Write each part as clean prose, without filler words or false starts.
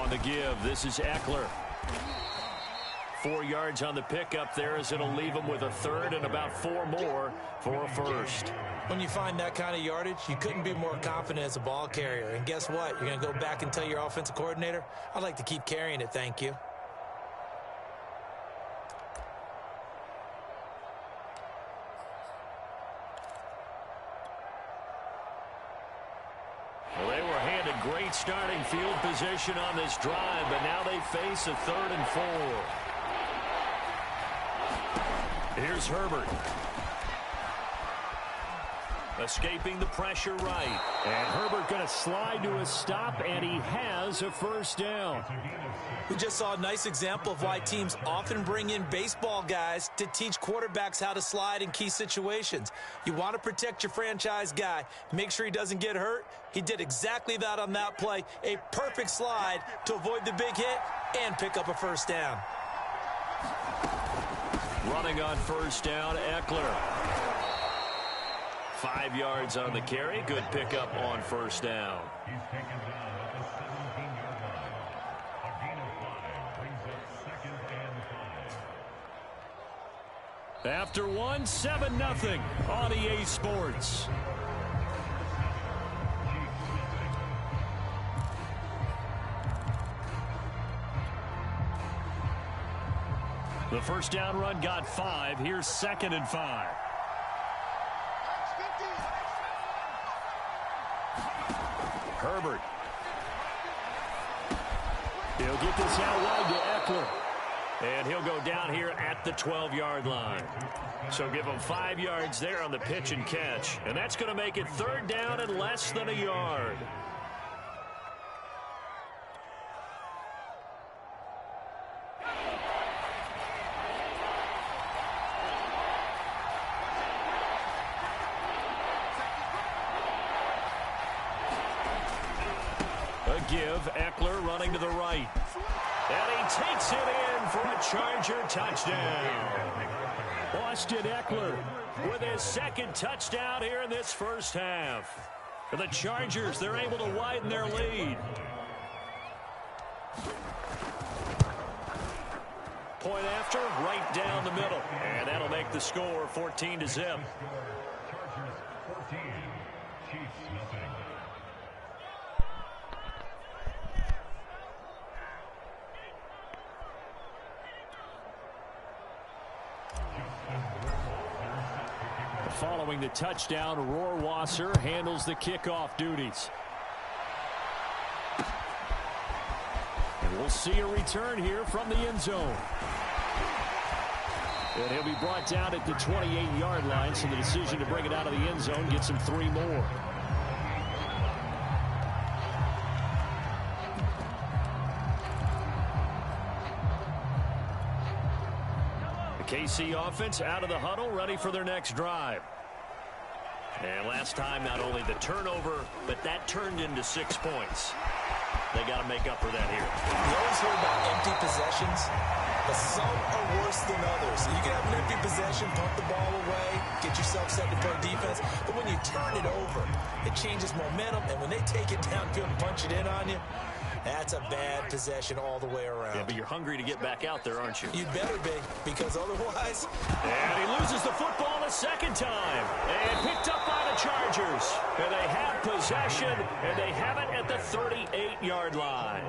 On the give, this is Eckler. 4 yards on the pickup there as it'll leave him with a third and about 4 more for a first. When you find that kind of yardage, you couldn't be more confident as a ball carrier. And guess what? You're going to go back and tell your offensive coordinator, I'd like to keep carrying it, thank you. Well, they were handed great starting field position on this drive, but now they face a 3rd and 4. Here's Herbert. Escaping the pressure right. And Herbert going to slide to a stop, and he has a first down. We just saw a nice example of why teams often bring in baseball guys to teach quarterbacks how to slide in key situations. You want to protect your franchise guy. Make sure he doesn't get hurt. He did exactly that on that play. A perfect slide to avoid the big hit and pick up a first down. Running on first down, Eckler. 5 yards on the carry. Good pickup on first down. He's taken down at the 17-yard line. A gain of 5 brings up 2nd and 5. After one, 7-0 on EA Sports. The first down run got 5. Here's 2nd and 5. Herbert. He'll get this out wide to Eckler. And he'll go down here at the 12-yard line. So give him 5 yards there on the pitch and catch. And that's going to make it 3rd down and less than a yard. Give, Eckler running to the right. And he takes it in for a Charger touchdown. Austin Eckler with his 2nd touchdown here in this first half. For the Chargers, they're able to widen their lead. Point after, right down the middle. And that'll make the score 14-0. Chargers 14, Chiefs nothing. Following the touchdown, Rohrwasser handles the kickoff duties. And we'll see a return here from the end zone. And he'll be brought down at the 28-yard line, so the decision to bring it out of the end zone gets him 3 more. KC offense out of the huddle, ready for their next drive. And last time, not only the turnover, but that turned into 6 points. They got to make up for that here. You always hear about empty possessions, but some are worse than others. You can have an empty possession, pump the ball away, get yourself set to play defense, but when you turn it over, it changes momentum, and when they take it downfield and punch it in on you, that's a bad possession all the way around. Yeah, but you're hungry to get back out there, aren't you? You'd better be, because otherwise... And he loses the football the 2nd time. And picked up by the Chargers. And they have possession, and they have it at the 38-yard line.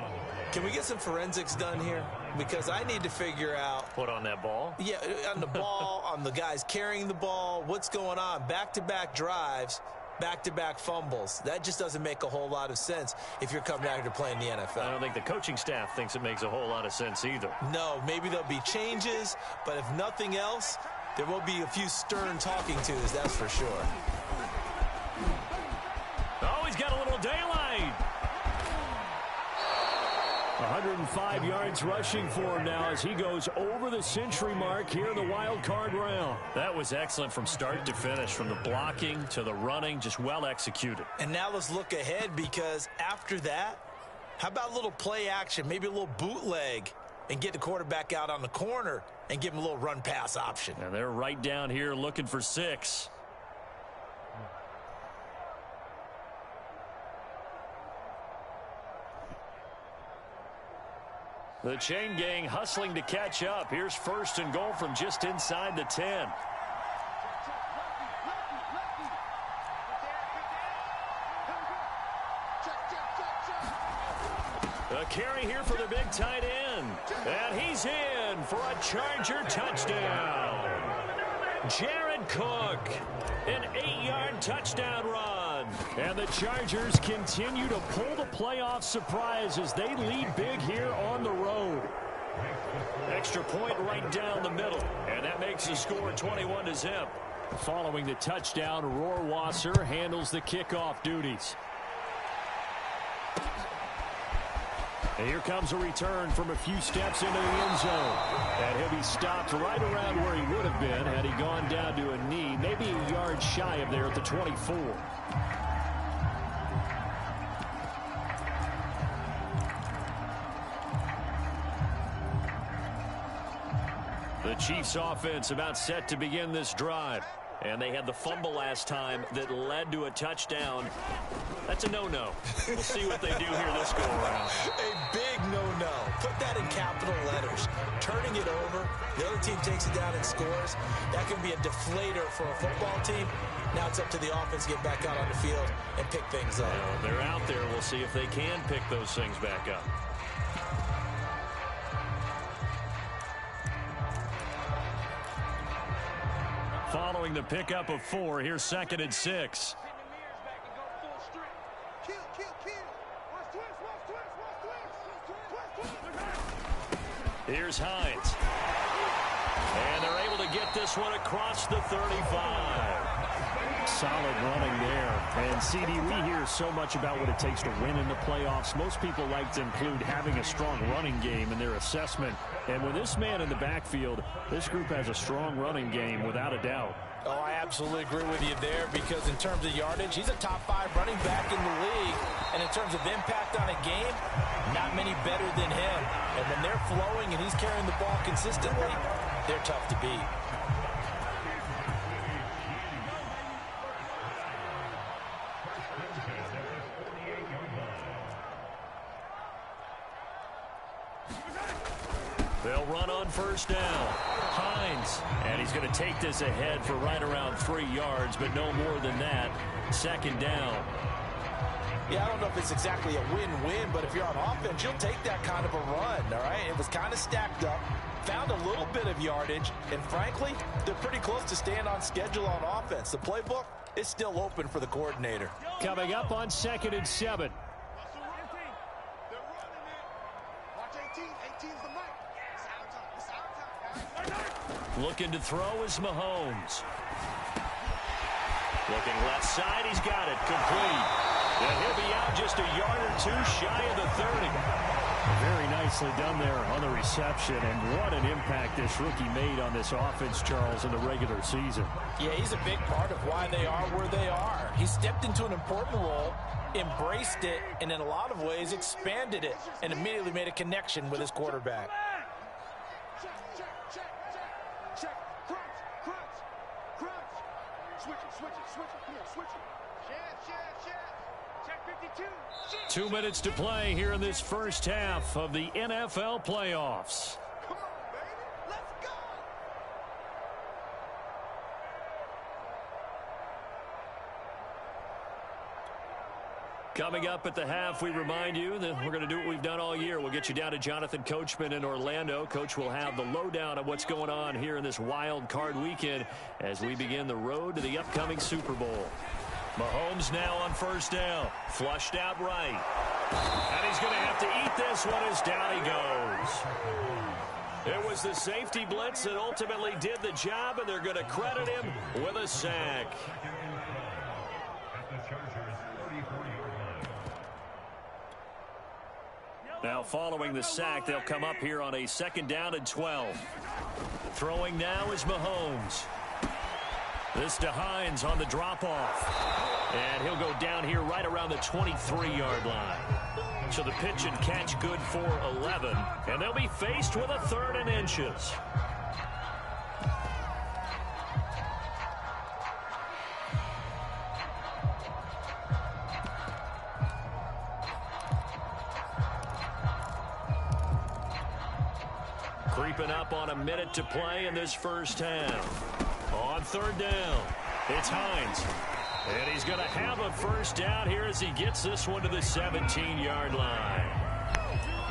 Can we get some forensics done here? Because I need to figure out... Put on that ball? Yeah, on the ball, on the guys carrying the ball, what's going on? Back-to-back drives. Back-to-back fumbles. That just doesn't make a whole lot of sense if you're coming out here to play in the NFL. I don't think the coaching staff thinks it makes a whole lot of sense either. No, maybe there'll be changes, but if nothing else, there will be a few stern talking tos, that's for sure. Oh, he's got a little daylight. 105 yards rushing for him now as he goes over the century mark here in the wild card round. That was excellent from start to finish, from the blocking to the running, just well executed. And now let's look ahead, because after that, how about a little play action, maybe a little bootleg, and get the quarterback out on the corner and give him a little run-pass option. And they're right down here looking for 6. The chain gang hustling to catch up. Here's 1st and goal from just inside the 10. A carry here for the big tight end. And he's in for a Charger touchdown. Jared Cook, an 8-yard touchdown run. And the Chargers continue to pull the playoff surprise as they lead big here on the road. Extra point right down the middle. And that makes the score 21-0. Following the touchdown, Rohrwasser handles the kickoff duties. And here comes a return from a few steps into the end zone. And he'll be stopped right around where he would have been had he gone down to a knee, maybe a yard shy of there at the 24. The Chiefs offense about set to begin this drive. And they had the fumble last time that led to a touchdown. That's a no-no. We'll see what they do here this go-around. A big no-no. Put that in capital letters. Turning it over, the other team takes it down and scores. That can be a deflator for a football team. Now it's up to the offense to get back out on the field and pick things up. Well, they're out there. We'll see if they can pick those things back up. Following the pickup of 4, here's 2nd and 6. Here's Hines. And they're able to get this one across the 35. Solid running there. And, CD, we hear so much about what it takes to win in the playoffs. Most people like to include having a strong running game in their assessment. And with this man in the backfield, this group has a strong running game without a doubt. Oh, I absolutely agree with you there because in terms of yardage, he's a top 5 running back in the league. And in terms of impact on a game, not many better than him. And when they're flowing and he's carrying the ball consistently, they're tough to beat. They'll run on 1st down. Hines. And he's going to take this ahead for right around 3 yards, but no more than that. 2nd down. Yeah, I don't know if it's exactly a win-win, but if you're on offense, you'll take that kind of a run, all right? It was kind of stacked up, found a little bit of yardage, and frankly, they're pretty close to staying on schedule on offense. The playbook is still open for the coordinator. Coming up on 2nd and 7. Looking to throw is Mahomes. Looking left side, he's got it. Complete. And he'll be out just a yard or 2 shy of the 30. Very nicely done there on the reception. And what an impact this rookie made on this offense, Charles, in the regular season. Yeah, he's a big part of why they are where they are. He stepped into an important role, embraced it, and in a lot of ways expanded it, and immediately made a connection with his quarterback. Check. 2 minutes to play here in this first half of the NFL playoffs. Come on, baby. Let's go. Coming up at the half, we remind you that we're going to do what we've done all year. We'll get you down to Jonathan Coachman in Orlando. Coach will have the lowdown of what's going on here in this wild card weekend as we begin the road to the upcoming Super Bowl. Mahomes now on 1st down. Flushed out right. And he's going to have to eat this one as down he goes. It was the safety blitz that ultimately did the job, and they're going to credit him with a sack. Now following the sack, they'll come up here on a 2nd down and 12. Throwing now is Mahomes. This to Hines on the drop-off. And he'll go down here right around the 23-yard line. So the pitch and catch good for 11. And they'll be faced with a 3rd and inches. Creeping up on a minute to play in this first half. On third down, it's Hines. And he's going to have a first down here as he gets this one to the 17-yard line.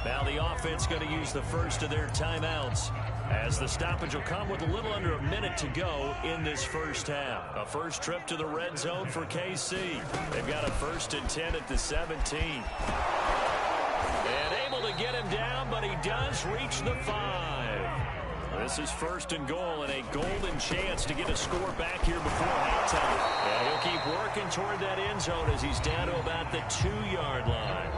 Now the offense going to use the first of their timeouts, as the stoppage will come with a little under a minute to go in this first half. A first trip to the red zone for KC. They've got a 1st and 10 at the 17. And able to get him down, but he does reach the 5. This is 1st and goal, and a golden chance to get a score back here before halftime. And he'll keep working toward that end zone as he's down to about the 2-yard line.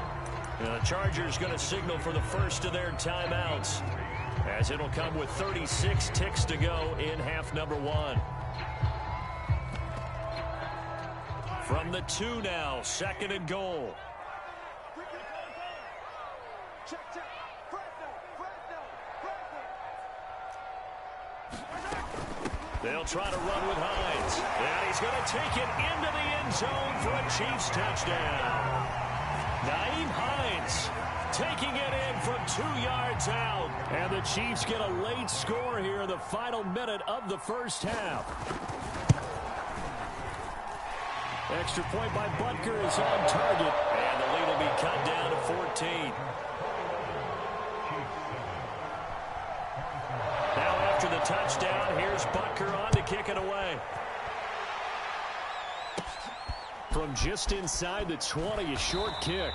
And the Chargers going to signal for the first of their timeouts, as it'll come with 36 ticks to go in half number 1. From the 2 now, 2nd and goal. They'll try to run with Hines. And he's going to take it into the end zone for a Chiefs touchdown. Nyheim Hines taking it in from 2 yards out. And the Chiefs get a late score here in the final minute of the first half. Extra point by Butker is on target. And the lead will be cut down to 14. Now after the touchdown, here's Butker on to kick it away. From just inside the 20, a short kick.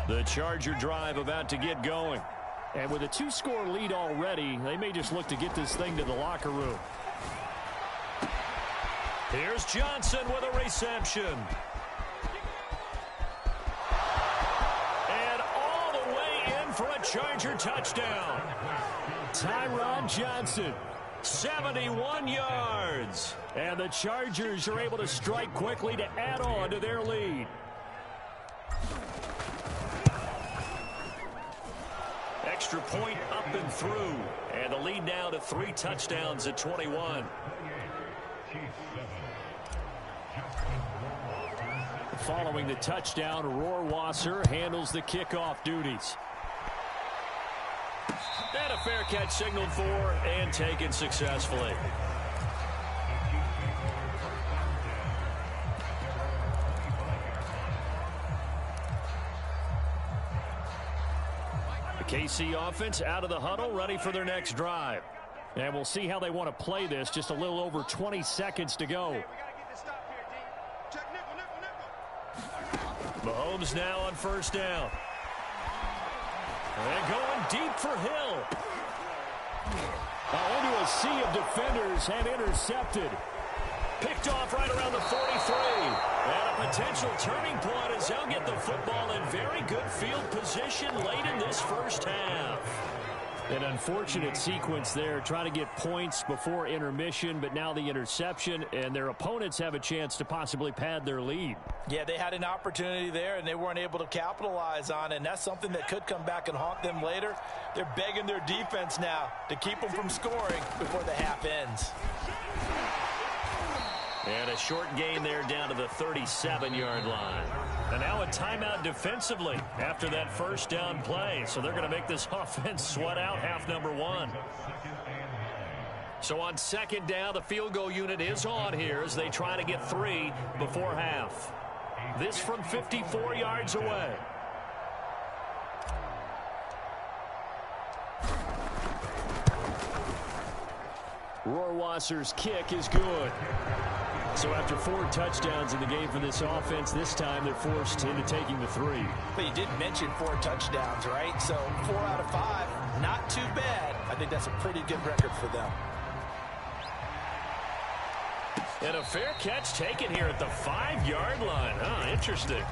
The Charger drive about to get going. And with a 2-score lead already, they may just look to get this thing to the locker room. Here's Johnson with a reception. And all the way in for a Charger touchdown. Tyron Johnson, 71 yards. And the Chargers are able to strike quickly to add on to their lead. Extra point up and through. And the lead now to 3 touchdowns at 21. Following the touchdown, Rohrwasser handles the kickoff duties. And a fair catch signaled for and taken successfully. The KC offense out of the huddle, ready for their next drive. And we'll see how they want to play this. Just a little over 20 seconds to go. Mahomes now on first down. And going deep for Hill. Into a sea of defenders and intercepted. Picked off right around the 43. And a potential turning point as they'll get the football in very good field position late in this first half. An unfortunate sequence there, trying to get points before intermission, but now the interception, and their opponents have a chance to possibly pad their lead. Yeah, they had an opportunity there, and they weren't able to capitalize on it, and that's something that could come back and haunt them later. They're begging their defense now to keep them from scoring before the half ends. And a short gain there down to the 37-yard line. And now a timeout defensively after that first down play. So they're going to make this offense sweat out half number 1. So on second down, the field goal unit is on here as they try to get 3 before half. This from 54 yards away. Rohrwasser's kick is good. So after 4 touchdowns in the game for this offense, this time they're forced into taking the 3. But you did mention 4 touchdowns, right? So 4 out of 5, not too bad. I think that's a pretty good record for them. And a fair catch taken here at the 5-yard line. Huh, interesting.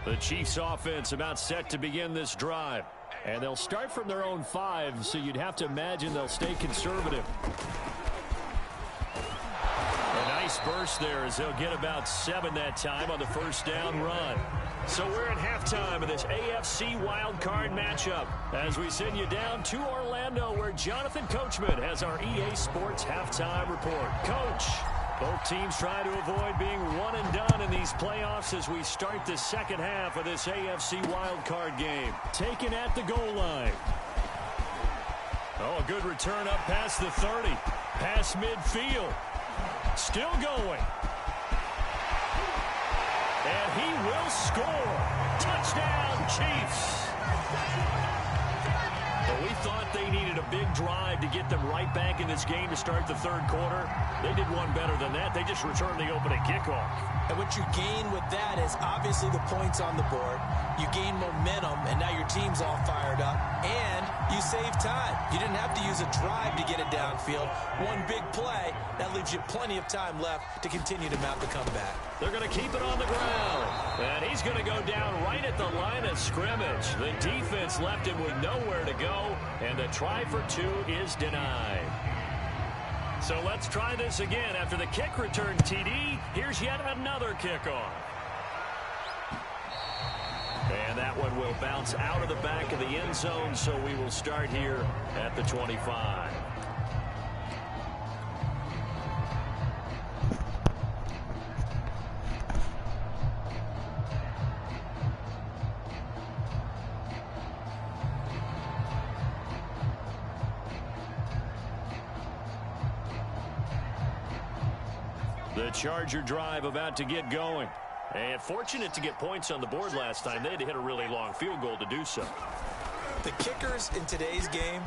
The Chiefs offense about set to begin this drive. And they'll start from their own 5, so you'd have to imagine they'll stay conservative. A Nice burst there as they'll get about 7 that time on the first down run. So we're at halftime of this AFC wildcard matchup as we send you down to Orlando where Jonathan Coachman has our EA Sports halftime report. Coach, both teams try to avoid being one and done in these playoffs as we start the second half of this AFC wildcard game. Taken at the goal line. Oh, a good return up past the 30. Past midfield. Still going. And he will score. Touchdown, Chiefs. Well, we thought they needed a big drive to get them right back in this game to start the third quarter. They did one better than that. They just returned the opening kickoff. And what you gain with that is obviously the points on the board. You gain momentum, and now your team's all fired up. And you save time. You didn't have to use a drive to get it downfield. One big play, that leaves you plenty of time left to continue to mount the comeback. They're going to keep it on the ground. And he's going to go down right at the line of scrimmage. The defense left him with nowhere to go. And the try for 2 is denied. So let's try this again. After the kick return TD, here's yet another kickoff. And that one will bounce out of the back of the end zone, so we will start here at the 25. The Charger drive about to get going. And fortunate to get points on the board last time. They had to hit a really long field goal to do so. The kickers in today's game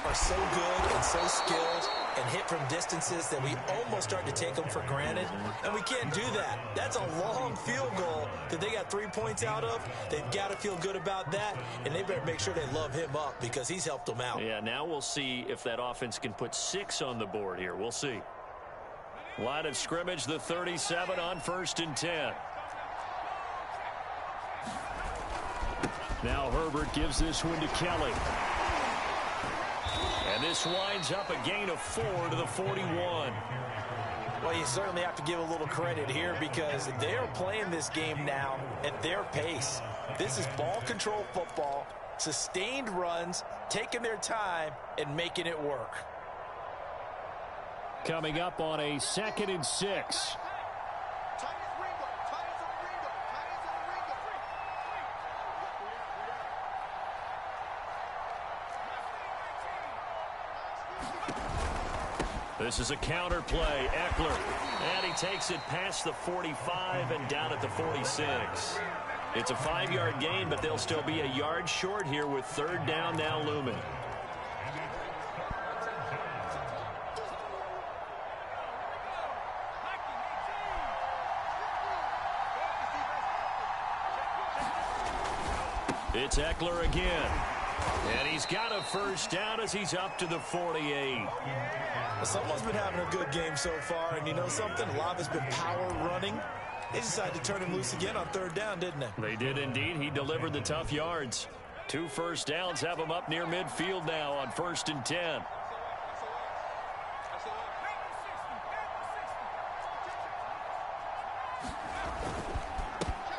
are so good and so skilled and hit from distances that we almost start to take them for granted. And we can't do that. That's a long field goal that they got 3 points out of. They've got to feel good about that. And they better make sure they love him up because he's helped them out. Yeah, now we'll see if that offense can put 6 on the board here. We'll see. Line of scrimmage, the 37 on 1st and 10. Now Herbert gives this one to Kelly. And this winds up a gain of 4 to the 41. Well, you certainly have to give a little credit here because they're playing this game now at their pace. This is ball control football, sustained runs, taking their time, and making it work. Coming up on a 2nd and 6. This is a counter play. Eckler. And he takes it past the 45 and down at the 46. It's a 5-yard gain, but they'll still be a yard short here with 3rd down now looming. It's Eckler again. And he's got a 1st down as he's up to the 48. Well, someone's been having a good game so far, and you know something? A lot has been power running. They decided to turn him loose again on 3rd down, didn't they? They did indeed. He delivered the tough yards. 2 first downs have him up near midfield now on 1st and 10.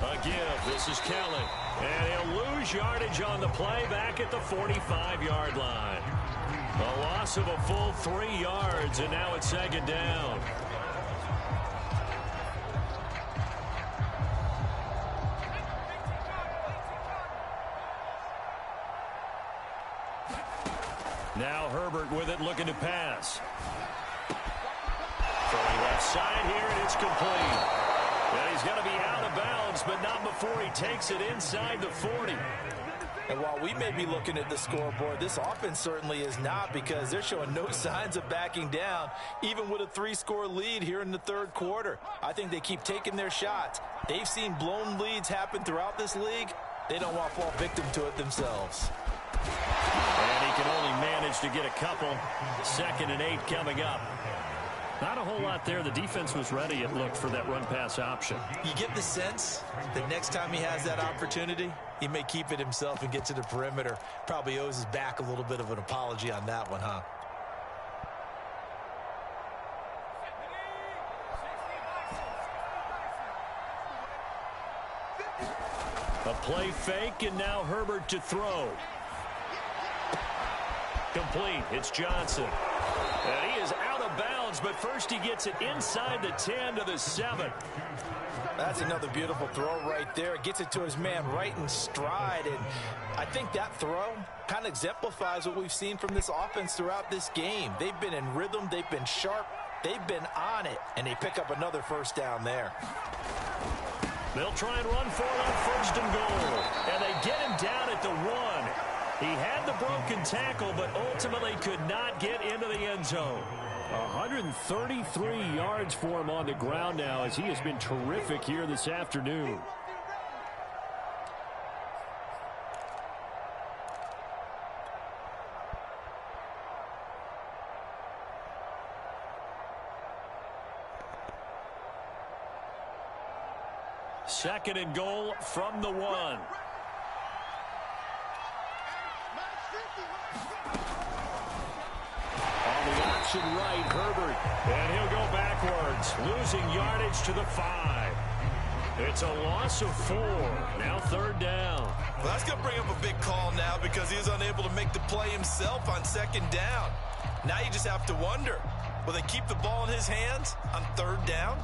A give. This is Kelly. And he'll lose yardage on the play back at the 45-yard line. A loss of a full 3 yards, and now it's 2nd down. Now Herbert with it, looking to pass. Throwing left side here, and it's complete. And he's going to be out of bounds, but not before he takes it inside the 40. And while we may be looking at the scoreboard, this offense certainly is not because they're showing no signs of backing down, even with a 3-score lead here in the 3rd quarter. I think they keep taking their shots. They've seen blown leads happen throughout this league. They don't want to fall victim to it themselves. And he can only manage to get a couple. 2nd and 8 coming up. Not a whole lot there. The defense was ready, it looked, for that run-pass option. You get the sense that next time he has that opportunity, he may keep it himself and get to the perimeter. Probably owes his back a little bit of an apology on that one, huh? A play fake, and now Herbert to throw. Complete. It's Johnson. And he is out of bounds, but first he gets it inside the 10 to the 7. That's another beautiful throw right there. Gets it to his man right in stride. And I think that throw kind of exemplifies what we've seen from this offense throughout this game. They've been in rhythm. They've been sharp. They've been on it. And they pick up another first down there. They'll try and run for it on first and goal. And they get him down at the 1. He had the broken tackle, but ultimately could not get into the end zone. 133 yards for him on the ground now, as he has been terrific here this afternoon. Second and goal from the 1. Option right, Herbert, and he'll go backwards, losing yardage to the 5. It's a loss of 4. Now third down. Well, that's going to bring up a big call now because he was unable to make the play himself on second down. Now you just have to wonder, will they keep the ball in his hands on third down?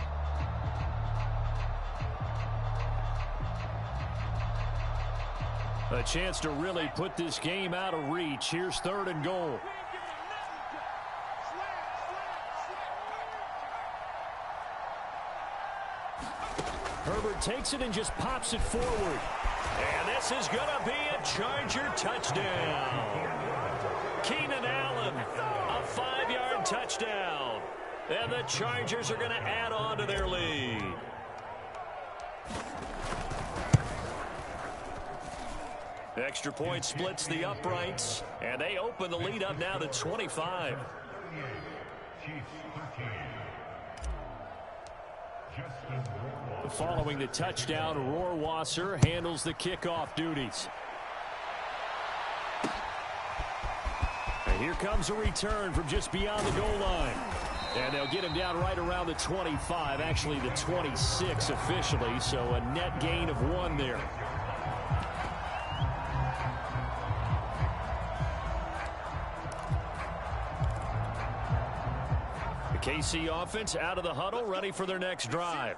A chance to really put this game out of reach. Here's third and goal. Herbert takes it and just pops it forward. And this is going to be a Charger touchdown. Keenan Allen, a 5-yard touchdown. And the Chargers are going to add on to their lead. Extra point splits the uprights, and they open the lead up now to 25. Following the touchdown, Rohrwasser handles the kickoff duties. And here comes a return from just beyond the goal line. And they'll get him down right around the 25, actually the 26 officially, so a net gain of 1 there. The KC offense out of the huddle, ready for their next drive.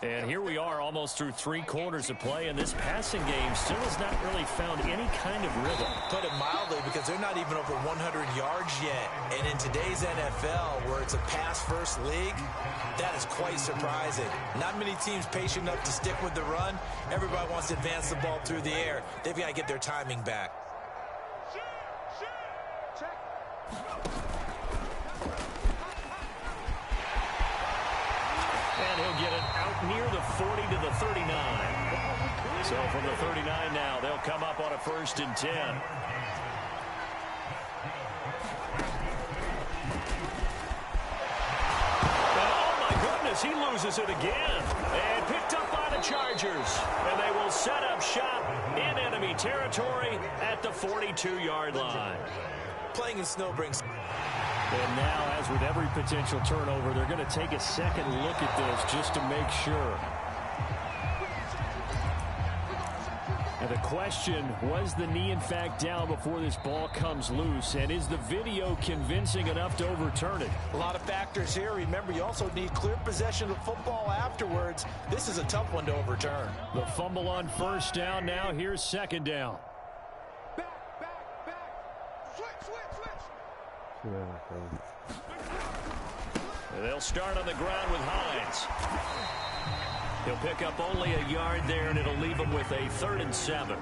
And here we are almost through 3 quarters of play, and this passing game still has not really found any kind of rhythm. Put it mildly, because they're not even over 100 yards yet. And in today's NFL, where it's a pass-first league, that is quite surprising. Not many teams patient enough to stick with the run. Everybody wants to advance the ball through the air. They've got to get their timing back. And he'll get it out near the 40 to the 39. So from the 39 now, they'll come up on a 1st and 10. Oh, my goodness, he loses it again. And picked up by the Chargers. And they will set up shop in enemy territory at the 42-yard line. Playing in snow brings... And now, as with every potential turnover, they're going to take a second look at this just to make sure. And the question, was the knee in fact down before this ball comes loose? And is the video convincing enough to overturn it? A lot of factors here. Remember, you also need clear possession of football afterwards. This is a tough one to overturn. The fumble on first down. Now here's second down. They'll start on the ground with Hines. He'll pick up only a yard there, and it'll leave him with a 3rd and 7.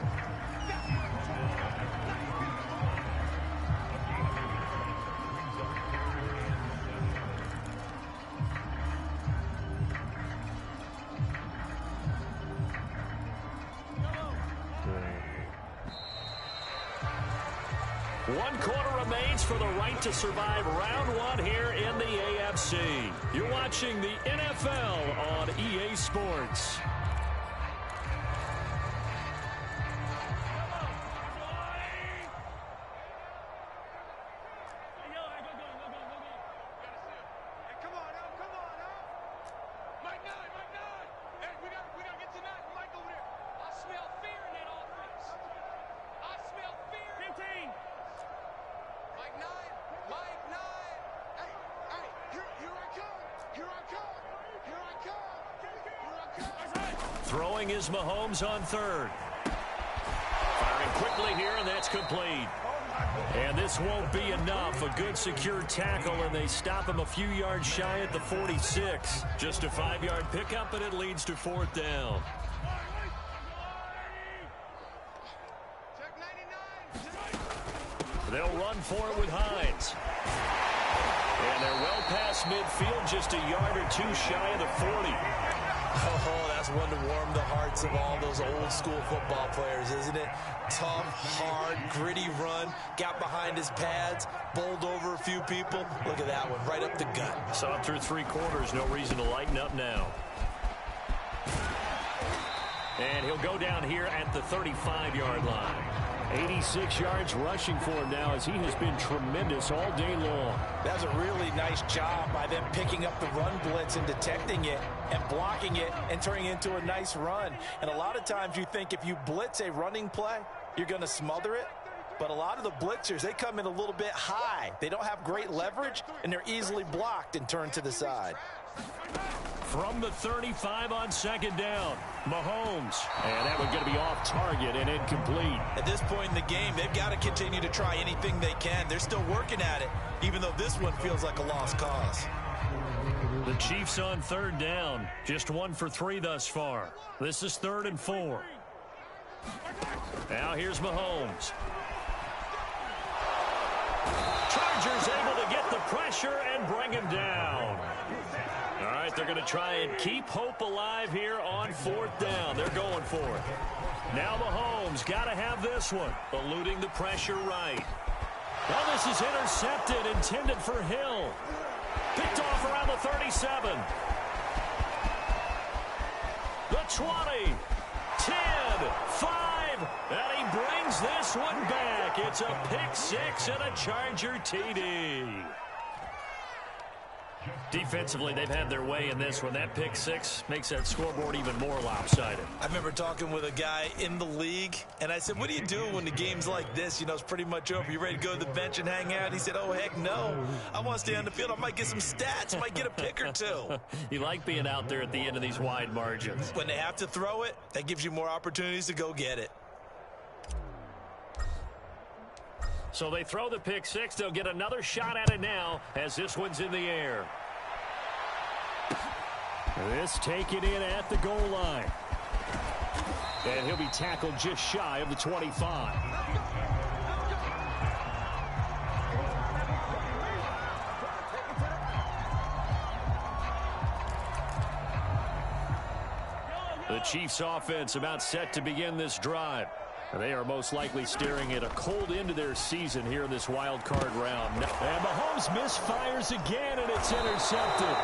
One quarter remains for the right to survive round 1 here in the AFC. You're watching the NFL on EA Sports. Throwing is Mahomes on third. Firing quickly here, and that's complete. And this won't be enough. A good secure tackle, and they stop him a few yards shy at the 46. Just a 5-yard pickup, and it leads to fourth down. They'll run for it with Hines. And they're well past midfield, just a yard or two shy of the 40. Oh, that's one to warm the hearts of all those old school football players, isn't it? Tough, hard, gritty run, got behind his pads, bowled over a few people. Look at that one, right up the gut. Saw it through 3 quarters, no reason to lighten up now. And he'll go down here at the 35-yard line. 86 yards rushing for him now, as he has been tremendous all day long. That was a really nice job by them picking up the run blitz and detecting it and blocking it and turning it into a nice run. And a lot of times you think if you blitz a running play, you're going to smother it. But a lot of the blitzers, they come in a little bit high. They don't have great leverage, and they're easily blocked and turned to the side. From the 35 on second down, Mahomes. And that one's going to be off target and incomplete. At this point in the game, they've got to continue to try anything they can. They're still working at it, even though this one feels like a lost cause. The Chiefs on third down. Just 1 for 3 thus far. This is 3rd and 4. Now here's Mahomes. Chargers able to get the pressure and bring him down. All right, they're going to try and keep hope alive here on 4th down. They're going for it. Now Mahomes got to have this one, eluding the pressure right. Well, this is intercepted, intended for Hill. Picked off around the 37. The 20, 10, 5, and he brings this one back. It's a pick 6 and a Charger TD. Defensively, they've had their way in this one. That pick 6 makes that scoreboard even more lopsided. I remember talking with a guy in the league, and I said, what do you do when the game's like this? You know, it's pretty much over. You ready to go to the bench and hang out? He said, oh, heck no. I want to stay on the field. I might get some stats. I might get a pick or 2. You like being out there at the end of these wide margins. When they have to throw it, that gives you more opportunities to go get it. So they throw the pick 6. They'll get another shot at it now as this one's in the air. This taken in at the goal line. And he'll be tackled just shy of the 25. The Chiefs offense about set to begin this drive. They are most likely staring at a cold end to their season here in this wild card round. And Mahomes misfires again, and it's intercepted.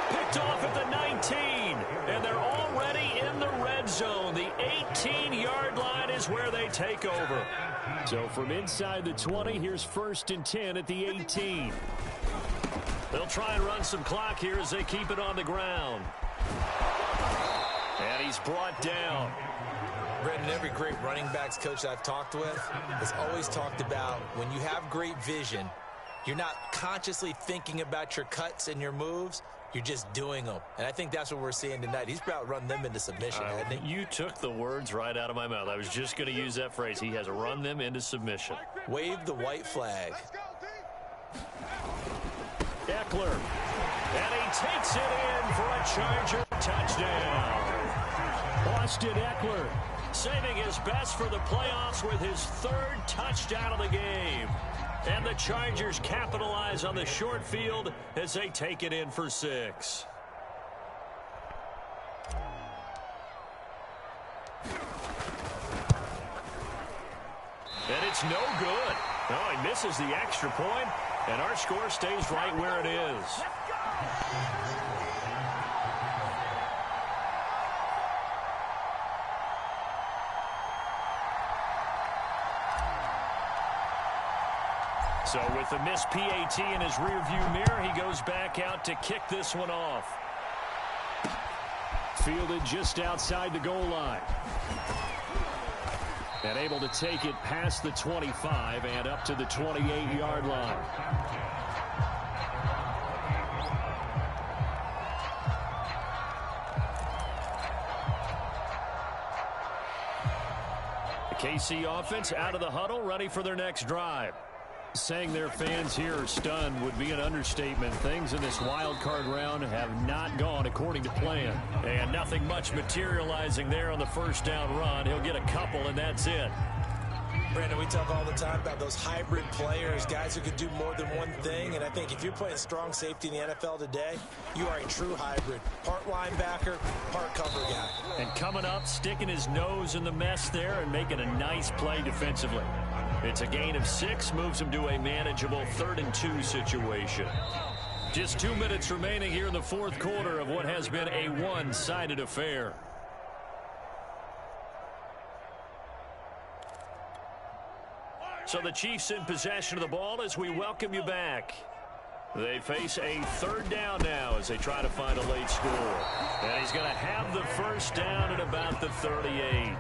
Picked off at the 19, and they're already in the red zone. The 18-yard line is where they take over. So from inside the 20, here's 1st and 10 at the 18. They'll try and run some clock here as they keep it on the ground. And he's brought down. Brendan, every great running backs coach I've talked with has always talked about when you have great vision, you're not consciously thinking about your cuts and your moves. You're just doing them. And I think that's what we're seeing tonight. He's about run them into submission, hasn't he? You took the words right out of my mouth. I was just going to use that phrase. He has run them into submission. Wave the white flag. Eckler. And he takes it in for a Charger touchdown. Austin Eckler saving his best for the playoffs with his 3rd touchdown of the game. And the Chargers capitalize on the short field as they take it in for 6. And it's no good. Oh, he misses the extra point, and our score stays right where it is. So with the missed PAT in his rearview mirror, he goes back out to kick this one off. Fielded just outside the goal line. And able to take it past the 25 and up to the 28-yard line. KC offense out of the huddle, ready for their next drive. Saying their fans here are stunned would be an understatement. Things in this wild card round have not gone according to plan. And nothing much materializing there on the first down run. He'll get a couple, and that's it. Brandon, we talk all the time about those hybrid players, guys who can do more than one thing. And I think if you're playing strong safety in the NFL today, you are a true hybrid. Part linebacker, part cover guy. And coming up, sticking his nose in the mess there and making a nice play defensively. It's a gain of 6, moves him to a manageable 3rd and 2 situation. Just 2 minutes remaining here in the fourth quarter of what has been a one-sided affair. So the Chiefs in possession of the ball as we welcome you back. They face a 3rd down now as they try to find a late score. And he's going to have the first down at about the 38.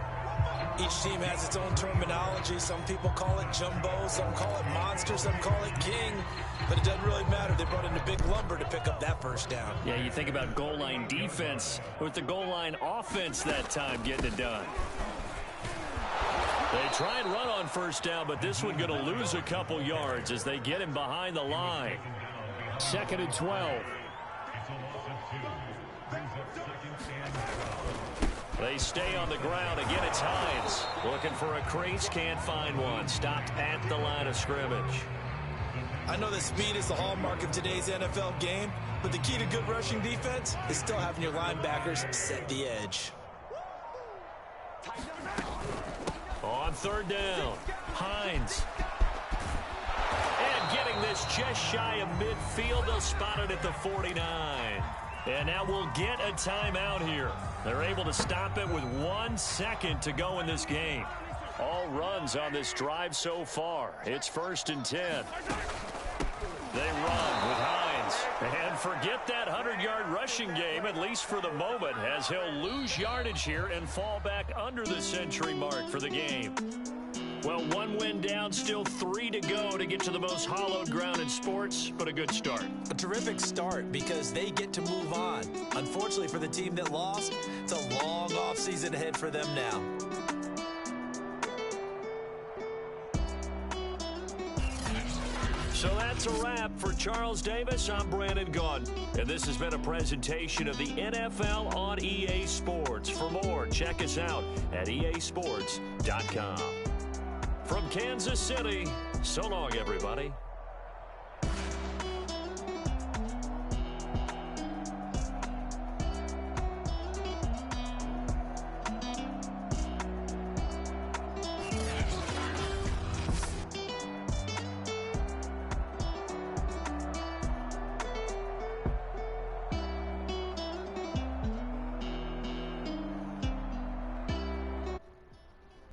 Each team has its own terminology. Some people call it jumbo, some call it monster, some call it king. But it doesn't really matter. They brought in a big lumber to pick up that first down. Yeah, you think about goal line defense with the goal line offense that time getting it done. They try and run on first down, but this one going to lose a couple yards as they get him behind the line. 2nd and 12. They stay on the ground. Again, it's Hines. Looking for a crease, can't find one. Stopped at the line of scrimmage. I know that speed is the hallmark of today's NFL game, but the key to good rushing defense is still having your linebackers set the edge. On 3rd down, Hines. And getting this just shy of midfield. They'll spot it at the 49. And now we'll get a timeout here. They're able to stop it with 1 second to go in this game. All runs on this drive so far. It's 1st and 10. They run with Hines. And forget that 100-yard rushing game, at least for the moment, as he'll lose yardage here and fall back under the century mark for the game. Well, 1 win down, still 3 to go to get to the most hallowed ground in sports, but a good start. A terrific start because they get to move on. Unfortunately for the team that lost, it's a long offseason ahead for them now. So that's a wrap for Charles Davis. I'm Brandon Gaudin, and this has been a presentation of the NFL on EA Sports. For more, check us out at easports.com. From Kansas City, so long, everybody.